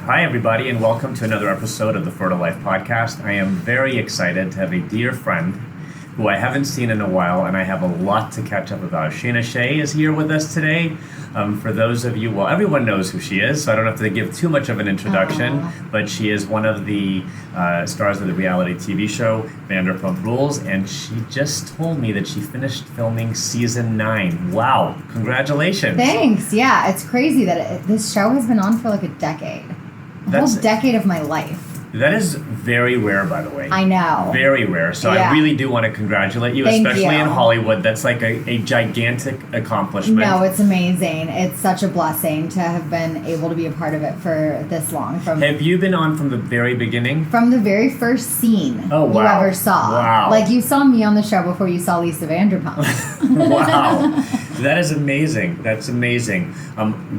Hi, everybody, and welcome to another episode of the Fertile Life Podcast. I am very excited to have a dear friend who I haven't seen in a while, and I have a lot to catch up about. Scheana Shay is here with us today. For those of you, well, everyone knows who she is, so I don't have to give too much of an introduction, but she is one of the stars of the reality TV show Vanderpump Rules, and she just told me that she finished filming season 9. Wow, congratulations. Thanks. Yeah, it's crazy that this show has been on for like a decade. A whole decade of my life. That is very rare, by the way. I know. Very rare. So yeah. I really do want to congratulate you, especially in Hollywood. That's like a gigantic accomplishment. No, it's amazing. It's such a blessing to have been able to be a part of it for this long. Have you been on from the very beginning? From the very first scene you ever saw. Wow. Like you saw me on the show before you saw Lisa Vanderpump. Wow. That is amazing. That's amazing.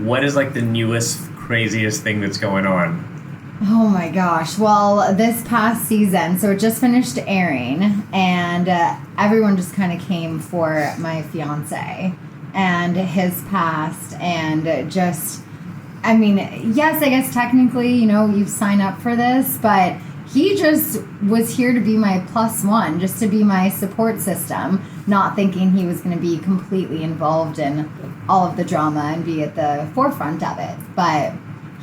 What is like the newest, craziest thing that's going on? Oh my gosh. Well, this past season, so it just finished airing, and everyone just kind of came for my fiance and his past, and just, I mean, yes, I guess technically, you sign up for this, but he just was here to be my plus one, just to be my support system, not thinking he was going to be completely involved in all of the drama and be at the forefront of it. But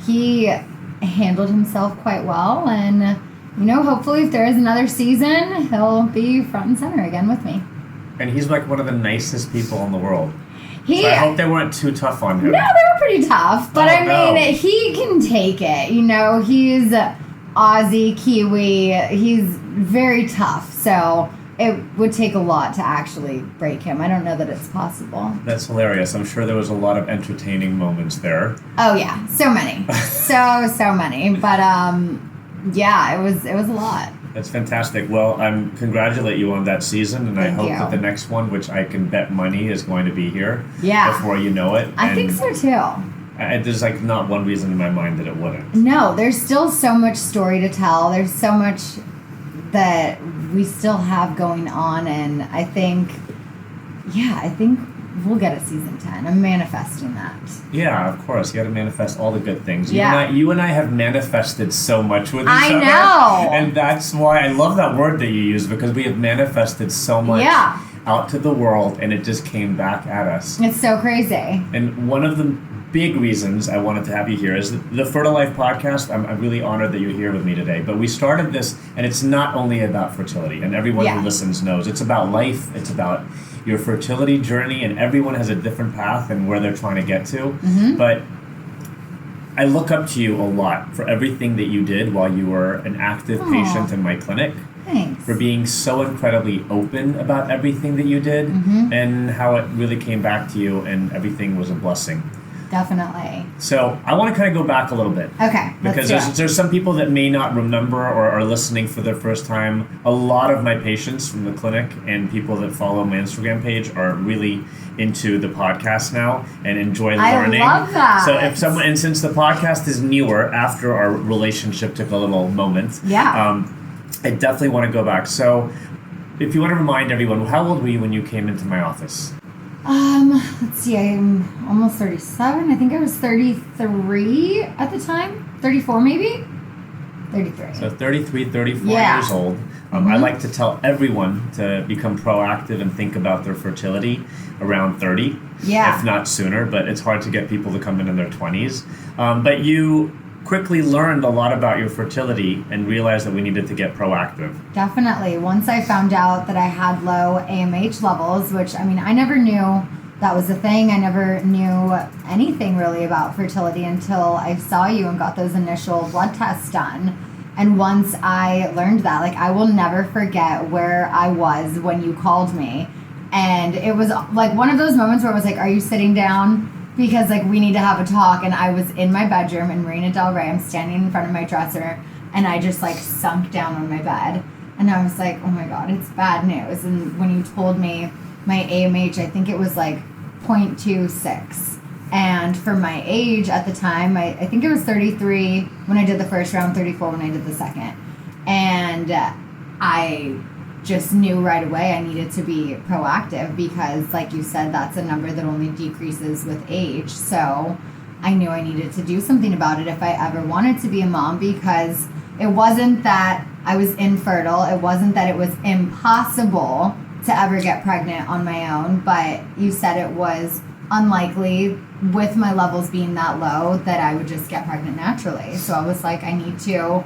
he handled himself quite well, and hopefully if there is another season, he'll be front and center again with me. And he's like one of the nicest people in the world. So I hope they weren't too tough on him. No, they were pretty tough, but he can take it. He's Aussie, Kiwi, he's very tough, so it would take a lot to actually break him. I don't know that it's possible. That's hilarious. I'm sure there was a lot of entertaining moments there. Oh yeah, so many. so many. But yeah, it was a lot. That's fantastic. Well, I congratulate you on that season, and I hope that the next one, which I can bet money is going to be here before you know it. I think so too. There's like not one reason in my mind that it wouldn't. No, there's still so much story to tell. There's so much that we still have going on, and I think we'll get a season 10. I'm manifesting that. Yeah, of course. You got to manifest all the good things. You and I have manifested so much with each other. I know. And that's why I love that word that you use, because we have manifested so much out to the world, and it just came back at us. It's so crazy. And one of the big reasons I wanted to have you here is the Fertile Life Podcast. I'm really honored that you're here with me today. But we started this, and it's not only about fertility, and everyone who listens knows. It's about life. It's about your fertility journey, and everyone has a different path and where they're trying to get to. Mm-hmm. But I look up to you a lot for everything that you did while you were an active patient in my clinic. Thanks. For being so incredibly open about everything that you did, and how it really came back to you, and everything was a blessing. Definitely. So I want to kind of go back a little bit. Okay. Because there's some people that may not remember or are listening for their first time. A lot of my patients from the clinic and people that follow my Instagram page are really into the podcast now and enjoy learning. I love that. So since the podcast is newer, after our relationship took a little moment, I definitely want to go back. So if you want to remind everyone, how old were you when you came into my office? Let's see, I'm almost 37. I think I was 33 at the time. 34 maybe? 33. So 33, 34 years old. I like to tell everyone to become proactive and think about their fertility around 30, if not sooner, but it's hard to get people to come in their 20s. But you quickly learned a lot about your fertility and realized that we needed to get proactive. Definitely. Once I found out that I had low AMH levels, which, I never knew that was a thing. I never knew anything really about fertility until I saw you and got those initial blood tests done. And once I learned that, I will never forget where I was when you called me. And it was like one of those moments where I was like, are you sitting down? Because we need to have a talk. And I was in my bedroom in Marina Del Rey. I'm standing in front of my dresser, and I just sunk down on my bed, and I was like, oh my God, it's bad news. And when you told me my AMH, I think it was 0.26, and for my age at the time, I think it was 33 when I did the first round, 34 when I did the second, and I just knew right away I needed to be proactive because, like you said, that's a number that only decreases with age. So I knew I needed to do something about it if I ever wanted to be a mom, because it wasn't that I was infertile. It wasn't that it was impossible to ever get pregnant on my own, but you said it was unlikely with my levels being that low that I would just get pregnant naturally. So I was like, I need to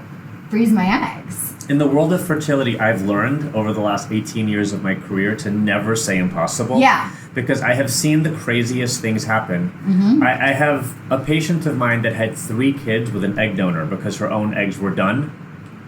freeze my eggs. In the world of fertility, I've learned over the last 18 years of my career to never say impossible. Yeah. Because I have seen the craziest things happen. I have a patient of mine that had 3 kids with an egg donor because her own eggs were done,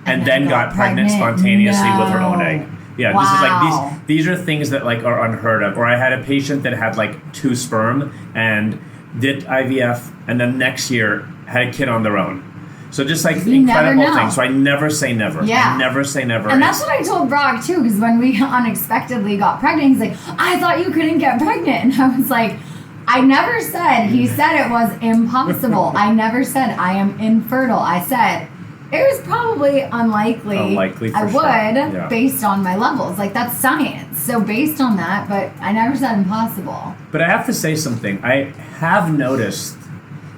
and then got pregnant spontaneously with her own egg. Yeah, wow. This is like these are things that like are unheard of. Or I had a patient that had like 2 sperm and did IVF, and then next year had a kid on their own. So just like incredible things. So I never say never. Yeah. I never say never. And that's what I told Brock too, because when we unexpectedly got pregnant, he's like, I thought you couldn't get pregnant. And I was like, I never said, he said it was impossible. I never said I am infertile. I said it was probably unlikely I would based on my levels. Like, that's science. So based on that, but I never said impossible. But I have to say something. I have noticed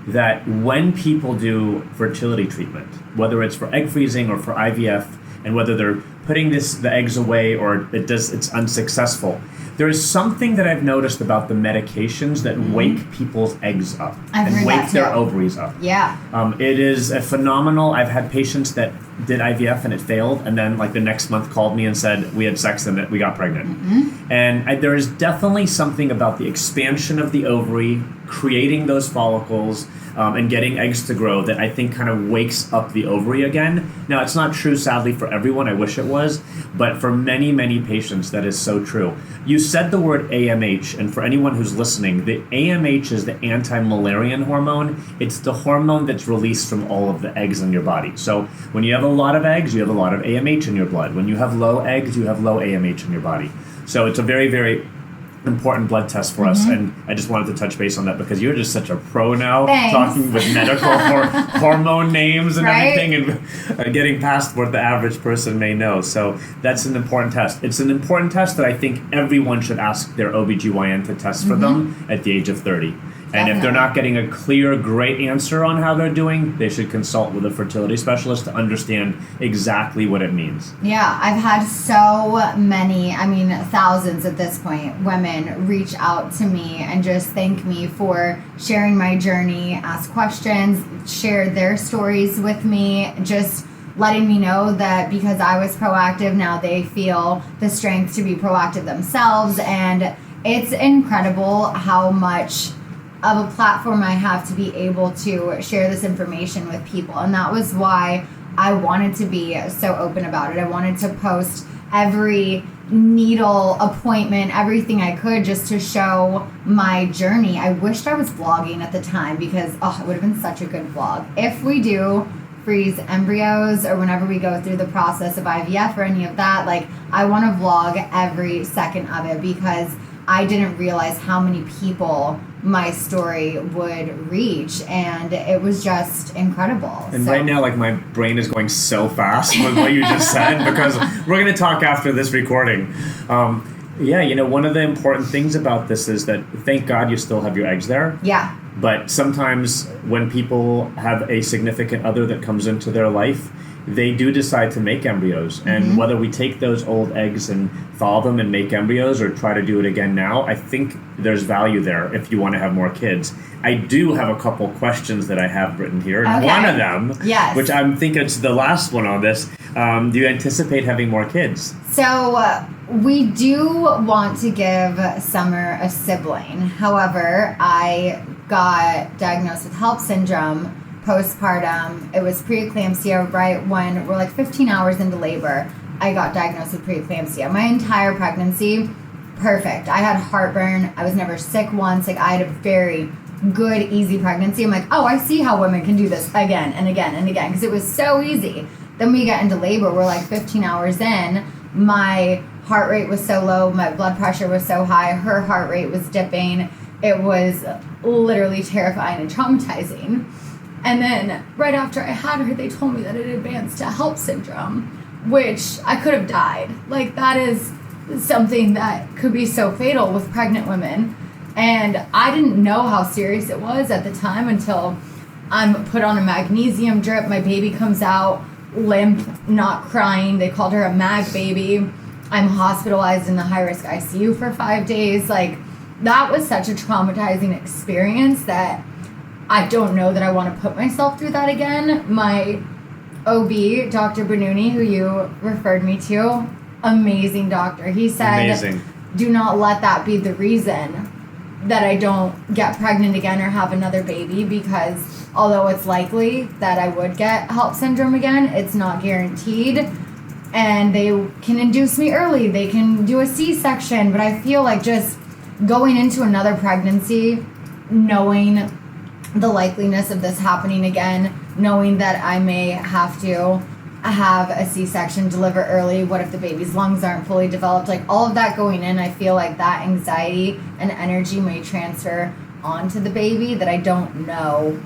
that when people do fertility treatment, whether it's for egg freezing or for IVF, and whether they're putting the eggs away or it's unsuccessful, there is something that I've noticed about the medications that wake people's eggs up and wake their ovaries up. Yeah. It is a phenomenal. I've had patients that did IVF and it failed, and then like the next month called me and said we had sex and we got pregnant. And there is definitely something about the expansion of the ovary, creating those follicles, and getting eggs to grow that I think kind of wakes up the ovary again. Now, it's not true, sadly, for everyone. I wish it was. But for many, many patients, that is so true. You said the word AMH, and for anyone who's listening, the AMH is the anti-müllerian hormone. It's the hormone that's released from all of the eggs in your body. So when you have a lot of eggs, you have a lot of AMH in your blood. When you have low eggs, you have low AMH in your body. So it's a very, very important blood test for us, and I just wanted to touch base on that because you're just such a pro now. Thanks. Talking with medical hormone names and everything, and getting past what the average person may know. So that's an important test. It's an important test that I think everyone should ask their OBGYN to test for them at the age of 30. And if they're not getting a clear, great answer on how they're doing, they should consult with a fertility specialist to understand exactly what it means. Yeah, I've had so many, thousands at this point, women reach out to me and just thank me for sharing my journey, ask questions, share their stories with me, just letting me know that because I was proactive, now they feel the strength to be proactive themselves. And it's incredible how much of a platform I have to be able to share this information with people. And that was why I wanted to be so open about it. I wanted to post every needle appointment, everything I could, just to show my journey. I wished I was vlogging at the time because it would have been such a good vlog. If we do freeze embryos or whenever we go through the process of IVF or any of that, like, I want to vlog every second of it because I didn't realize how many people my story would reach, and it was just incredible. And right now, like, my brain is going so fast with what you just said because we're going to talk after this recording. One of the important things about this is that, thank God, you still have your eggs there. Yeah. But sometimes when people have a significant other that comes into their life, they do decide to make embryos. And whether we take those old eggs and thaw them and make embryos or try to do it again now, I think there's value there if you want to have more kids. I do have a couple questions that I have written here. Okay. One of them, which I'm thinking it's the last one on this, do you anticipate having more kids? So we do want to give Summer a sibling. However, I got diagnosed with HELLP syndrome postpartum. It was pre-eclampsia right when we're like 15 hours into labor. I got diagnosed with pre-eclampsia. My entire pregnancy, perfect. I had heartburn. I was never sick once. Like, I had a very good, easy pregnancy. I'm like, oh, I see how women can do this again and again and again because it was so easy. Then we get into labor. We're like 15 hours in. My heart rate was so low. My blood pressure was so high. Her heart rate was dipping. It was literally terrifying and traumatizing. And then right after I had her, they told me that it advanced to HELLP syndrome, which I could have died. Like, that is something that could be so fatal with pregnant women. And I didn't know how serious it was at the time until I'm put on a magnesium drip. My baby comes out limp, not crying. They called her a mag baby. I'm hospitalized in the high-risk ICU for 5 days. Like, that was such a traumatizing experience that I don't know that I want to put myself through that again. My OB, Dr. Benuni, who you referred me to, amazing doctor. He said, do not let that be the reason that I don't get pregnant again or have another baby, because although it's likely that I would get HELLP syndrome again, it's not guaranteed. And they can induce me early. They can do a C-section. But I feel like just going into another pregnancy, knowing the likeliness of this happening again, knowing that I may have to have a C-section, deliver early, what if the baby's lungs aren't fully developed, like all of that going in, I feel like that anxiety and energy may transfer onto the baby, that I don't know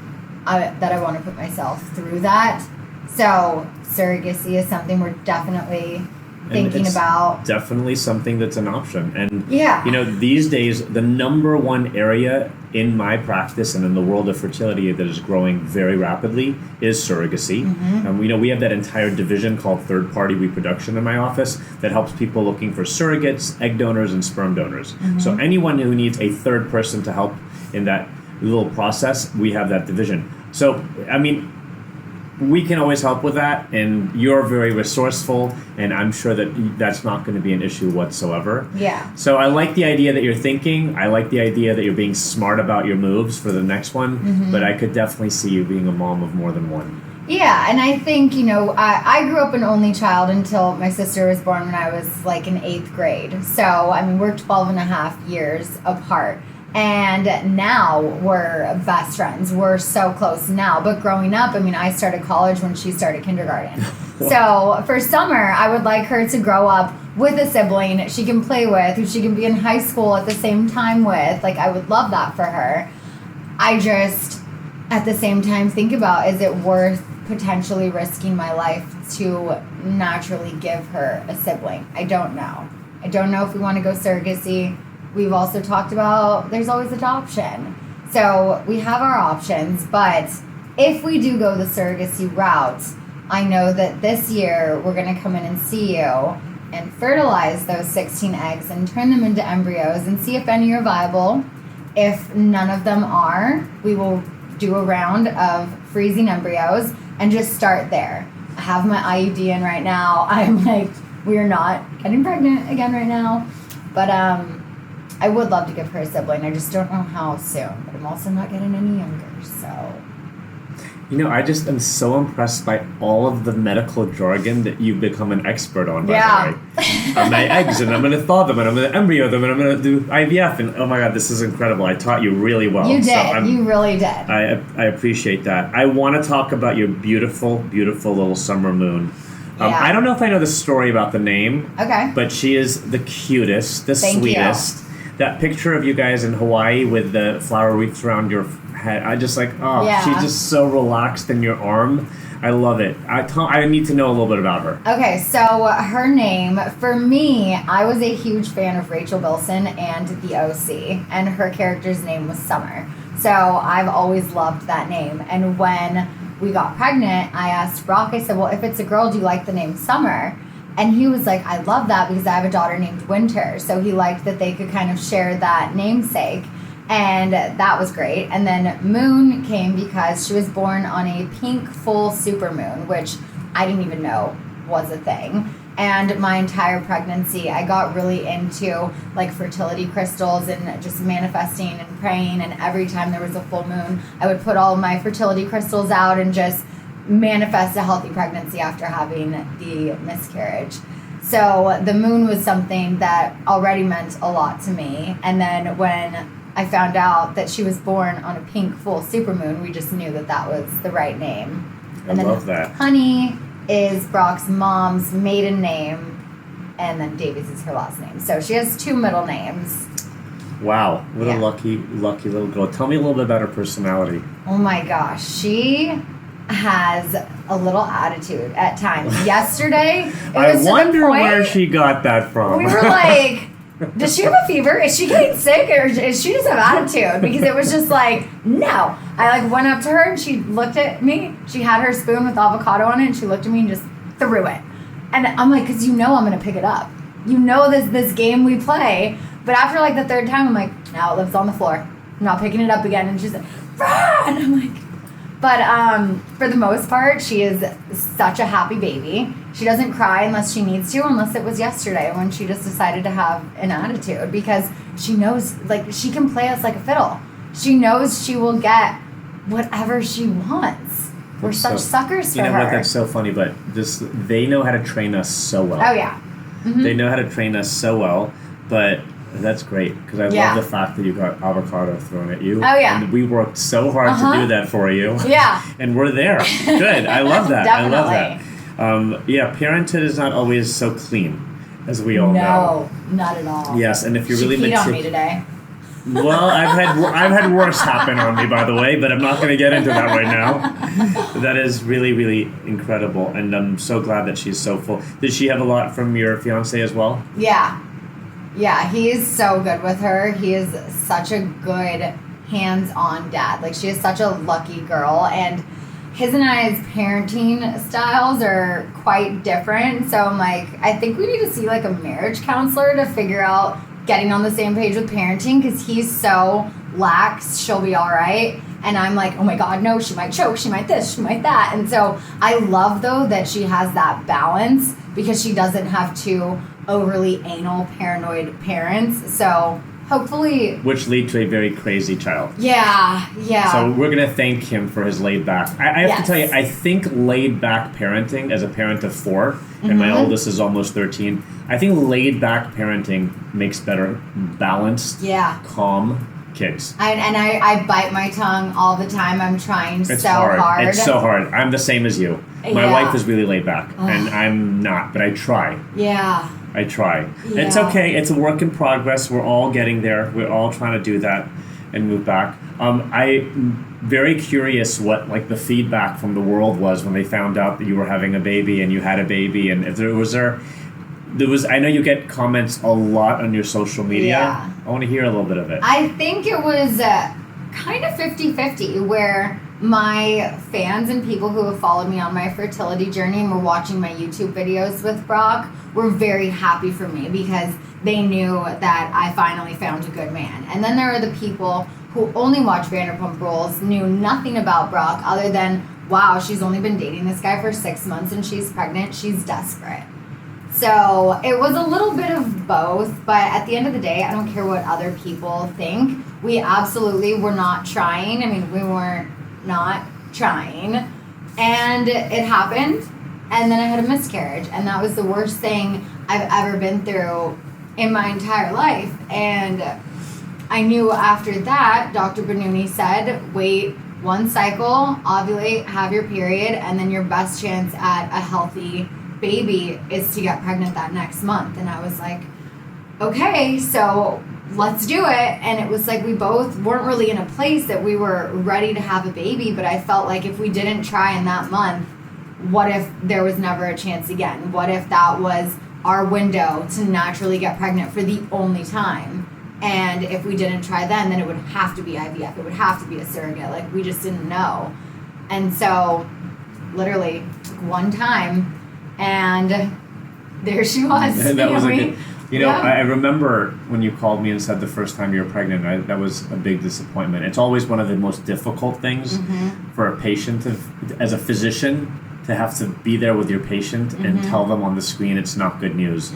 that I want to put myself through that. So surrogacy is something we're definitely thinking about. Definitely something that's an option. And yeah, you know, these days the number one area in my practice and in the world of fertility that is growing very rapidly is surrogacy. And we have that entire division called third-party reproduction in my office that helps people looking for surrogates, egg donors, and sperm donors. So anyone who needs a third person to help in that little process, we have that division. So I mean, we can always help with that, and you're very resourceful, and I'm sure that that's not going to be an issue whatsoever. Yeah. So I like the idea that you're thinking. I like the idea that you're being smart about your moves for the next one, but I could definitely see you being a mom of more than one. Yeah, and I think, I grew up an only child until my sister was born when I was like in 8th grade. So, I mean, we're 12 and a half years apart. And now we're best friends. We're so close now. But growing up, I mean, I started college when she started kindergarten. So for summer, I would like her to grow up with a sibling she can play with, who she can be in high school at the same time with. Like, I would love that for her. I just, at the same time, think about, is it worth potentially risking my life to naturally give her a sibling? I don't know. I don't know if we want to go surrogacy. We've also talked about there's always adoption. So we have our options, but if we do go the surrogacy route, I know that this year we're going to come in and see you and fertilize those 16 eggs and turn them into embryos and see if any are viable. If none of them are, we will do a round of freezing embryos and just start there. I have my IUD in right now. I'm like, we're not getting pregnant again right now. But I would love to give her a sibling. I just don't know how soon. But I'm also not getting any younger, so. I just am so impressed by all of the medical jargon that you've become an expert on, by the way. My eggs, and I'm going to thaw them, and I'm going to embryo them, and I'm going to do IVF, and oh my God, this is incredible. I taught you really well. You did. You really did. I appreciate that. I want to talk about your beautiful, beautiful little summer moon. I don't know if I know the story about the name. Okay. But she is the cutest, the Thank sweetest. You. That picture of you guys in Hawaii with the flower wreaths around your head, I just like, she's just so relaxed in your arm. I love it. I need to know a little bit about her. Okay, so her name, for me, I was a huge fan of Rachel Bilson and The OC, and her character's name was Summer. So I've always loved that name. And when we got pregnant, I asked Brock, I said, well, if it's a girl, do you like the name Summer? And he was like, I love that because I have a daughter named Winter. So he liked that they could kind of share that namesake. And that was great. And then Moon came because she was born on a pink full supermoon, which I didn't even know was a thing. And my entire pregnancy, I got really into like fertility crystals and just manifesting and praying. And every time there was a full moon, I would put all of my fertility crystals out and just manifest a healthy pregnancy after having the miscarriage. So the moon was something that already meant a lot to me. And then when I found out that she was born on a pink full supermoon, we just knew that that was the right name. I love that. Honey is Brock's mom's maiden name, and then Davies is her last name. So she has 2 middle names. Wow, what a lucky little girl. Tell me a little bit about her personality. Oh my gosh, she has a little attitude at times. Yesterday, I wonder where she got that from. We were like, does she have a fever? Is she getting sick, or is she just have attitude? Because it was just like, no. I like went up to her and she looked at me. She had her spoon with avocado on it and she looked at me and just threw it. And I'm like, because I'm going to pick it up. This game we play. But after like the third time, I'm like, now it lives on the floor. I'm not picking it up again. And she's like, rah! And I'm like, but for the most part, she is such a happy baby. She doesn't cry unless she needs to, unless it was yesterday when she just decided to have an attitude, because she knows, like, she can play us like a fiddle. She knows she will get whatever she wants. We're such suckers for her. You know what? That's so funny, but they know how to train us so well. Oh, yeah. Mm-hmm. They know how to train us so well, but that's great, because I love the fact that you got avocado thrown at you. Oh, yeah. And we worked so hard to do that for you. Yeah. And we're there. Good. I love that. Definitely. I love that. Parenthood is not always so clean, as we all know. No, not at all. Yes, and if you're really peed on me today. Well, I've had worse happen on me, by the way, but I'm not going to get into that right now. That is really, really incredible, and I'm so glad that she's so full. Did she have a lot from your fiance as well? Yeah. Yeah, he is so good with her. He is such a good hands-on dad. Like, she is such a lucky girl, and his and I's parenting styles are quite different. So I'm like, I think we need to see like a marriage counselor to figure out getting on the same page with parenting, because he's so lax, she'll be all right. And I'm like, oh my God, no, she might choke, she might this, she might that. And so I love, though, that she has that balance, because she doesn't have two overly anal, paranoid parents. So hopefully... Which lead to a very crazy child. Yeah. So we're going to thank him for his laid back. I have to tell you, I think laid back parenting, as a parent of 4, and my oldest is almost 13, I think laid back parenting makes better balanced, calm kids. I bite my tongue all the time. I'm trying It's so hard. It's so hard. I'm the same as you. My wife is really laid back, and I'm not, but I try. Yeah. I try. Yeah. It's okay. It's a work in progress. We're all getting there. We're all trying to do that and move back. I'm very curious what like the feedback from the world was when they found out that you were having a baby and you had a baby, and if there was I know you get comments a lot on your social media. Yeah. I want to hear a little bit of it. I think it was kind of 50-50, where my fans and people who have followed me on my fertility journey and were watching my YouTube videos with Brock were very happy for me, because they knew that I finally found a good man. And then there are the people who only watch Vanderpump Rules, knew nothing about Brock other than, wow, she's only been dating this guy for 6 months and she's pregnant, she's desperate. So it was a little bit of both, but at the end of the day, I don't care what other people think. We absolutely were not trying. I mean, we weren't not trying. And it happened, and then I had a miscarriage, and that was the worst thing I've ever been through in my entire life. And I knew after that, Dr. Benuni said, wait 1 cycle, ovulate, have your period, and then your best chance at a healthy baby is to get pregnant that next month. And I was like, okay, so let's do it. And it was like we both weren't really in a place that we were ready to have a baby, but I felt like if we didn't try in that month, what if there was never a chance again? What if that was our window to naturally get pregnant for the only time? And if we didn't try then it would have to be IVF. It would have to be a surrogate. Like, we just didn't know. And so literally took one time, and there she was. And that was Yeah. I remember when you called me and said the first time you were pregnant, that was a big disappointment. It's always one of the most difficult things for a patient, as a physician, to have to be there with your patient and tell them on the screen it's not good news.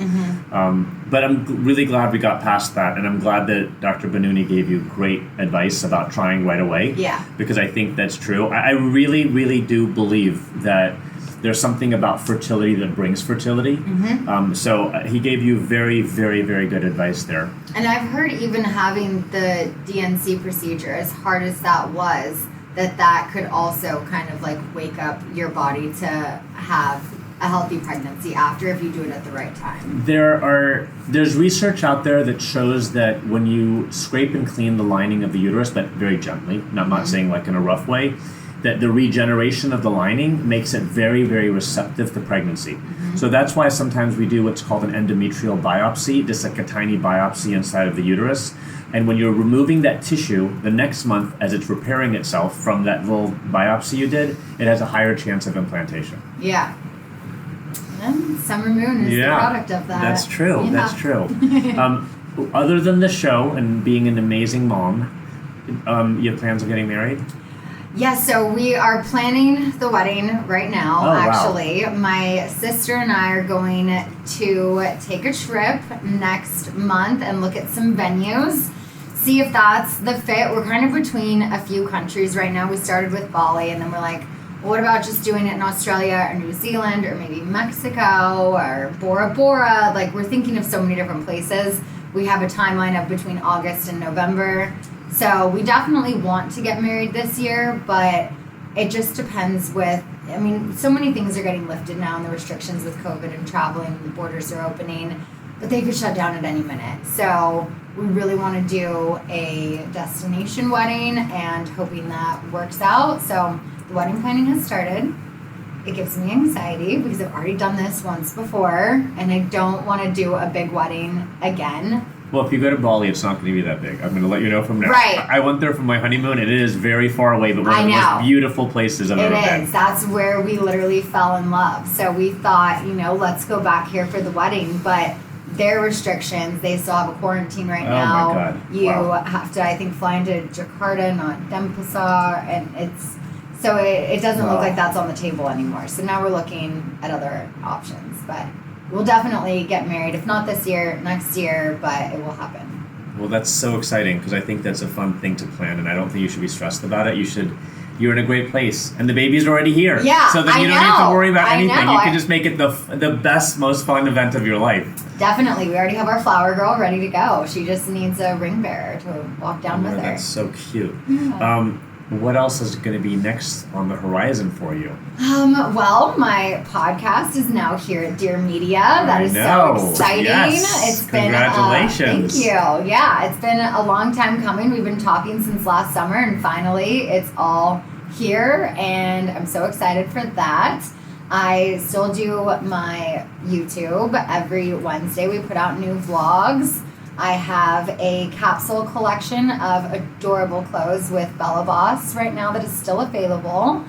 But I'm really glad we got past that, and I'm glad that Dr. Benuni gave you great advice about trying right away. Yeah. Because I think that's true. I really, really do believe that there's something about fertility that brings fertility. So he gave you very, very, very good advice there. And I've heard even having the DNC procedure, as hard as that was, that could also kind of like wake up your body to have a healthy pregnancy after, if you do it at the right time. There's research out there that shows that when you scrape and clean the lining of the uterus, but very gently, I'm not saying like in a rough way, that the regeneration of the lining makes it very, very receptive to pregnancy. So that's why sometimes we do what's called an endometrial biopsy, just like a tiny biopsy inside of the uterus. And when you're removing that tissue, the next month, as it's repairing itself from that little biopsy you did, it has a higher chance of implantation. Yeah. And summer moon is the product of that. That's true. Yeah. That's true. Other than the show and being an amazing mom, you have plans of getting married? Yeah, so we are planning the wedding right now, actually. Wow. My sister and I are going to take a trip next month and look at some venues, see if that's the fit. We're kind of between a few countries right now. We started with Bali, and then we're like, well, what about just doing it in Australia or New Zealand or maybe Mexico or Bora Bora? Like, we're thinking of so many different places. We have a timeline of between August and November. So we definitely want to get married this year, but it just depends with, I mean, so many things are getting lifted now, and the restrictions with COVID and traveling, the borders are opening, but they could shut down at any minute. So we really want to do a destination wedding and hoping that works out. So the wedding planning has started. It gives me anxiety because I've already done this once before, and I don't want to do a big wedding again. Well, if you go to Bali, it's not going to be that big. I'm going to let you know from now. Right. I went there for my honeymoon, and it is very far away, but one of the most beautiful places I've ever been. It is. That's where we literally fell in love. So we thought, let's go back here for the wedding, but their restrictions, they still have a quarantine right now. Oh, my God. You have to, I think, fly into Jakarta, not Denpasar, and it doesn't look like that's on the table anymore. So now we're looking at other options, but we'll definitely get married, if not this year, next year, but it will happen. Well, that's so exciting because I think that's a fun thing to plan, and I don't think you should be stressed about it. You're in a great place, and the baby's already here. Yeah, so then you don't have to worry about anything. Know. You can just make it the best, most fun event of your life. Definitely. We already have our flower girl ready to go. She just needs a ring bearer to walk down with her. That's so cute. Yeah. What else is going to be next on the horizon for you? Well, my podcast is now here at Dear Media. That is so exciting. Yes. Congratulations. Thank you. Yeah, it's been a long time coming. We've been talking since last summer, and finally it's all here, and I'm so excited for that. I still do my YouTube. Every Wednesday we put out new vlogs. I have a capsule collection of adorable clothes with Bella Boss right now that is still available.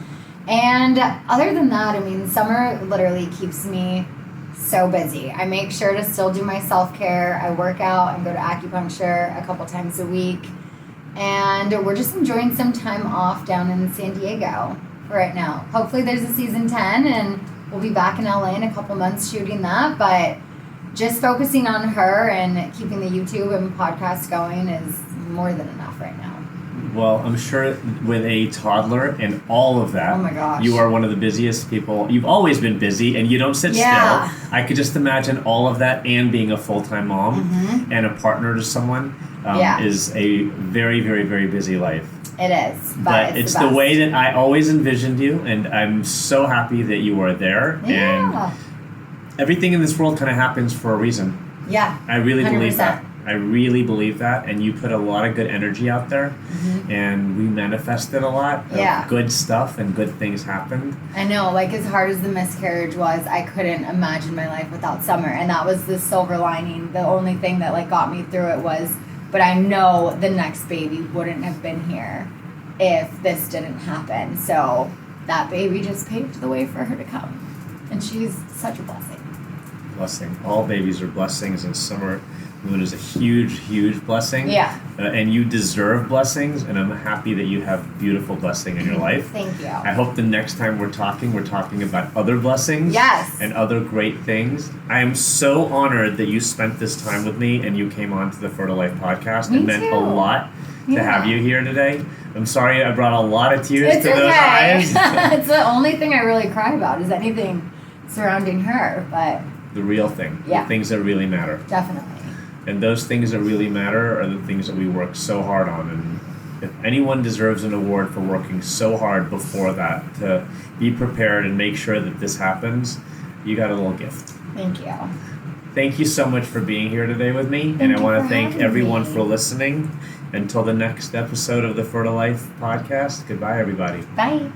And other than that, I mean, summer literally keeps me so busy. I make sure to still do my self-care. I work out and go to acupuncture a couple times a week. And we're just enjoying some time off down in San Diego right now. Hopefully there's a season 10 and we'll be back in LA in a couple months shooting that. But just focusing on her and keeping the YouTube and podcast going is more than enough right now. Well, I'm sure with a toddler and all of that, oh my gosh, you are one of the busiest people. You've always been busy, and you don't sit still. I could just imagine all of that and being a full-time mom and a partner to someone is a very, very, very busy life. It is, but it's the way that I always envisioned you, and I'm so happy that you are there. Yeah. And everything in this world kind of happens for a reason. Yeah. I really 100%. believe that. I really believe that. And you put a lot of good energy out there. And we manifested a lot of good stuff, and good things happened. I know. Like, as hard as the miscarriage was, I couldn't imagine my life without Summer. And that was the silver lining. The only thing that, like, got me through it was, but I know the next baby wouldn't have been here if this didn't happen. So that baby just paved the way for her to come. And she's such a blessing. Blessing. All babies are blessings, and Summer Moon is a huge, huge blessing. Yeah. And you deserve blessings, and I'm happy that you have beautiful blessing in your life. Thank you. I hope the next time we're talking about other blessings. Yes. And other great things. I am so honored that you spent this time with me and you came on to the Fertile Life podcast. It meant a lot to have you here today. I'm sorry I brought a lot of tears to those eyes. It's the only thing I really cry about is anything surrounding her, but the real thing. The things that really matter. Definitely. And those things that really matter are the things that we work so hard on. And if anyone deserves an award for working so hard before that to be prepared and make sure that this happens, you got a little gift. Thank you. Thank you so much for being here today with me. And I want to thank everyone for listening. Until the next episode of the Fertile Life podcast, goodbye, everybody. Bye.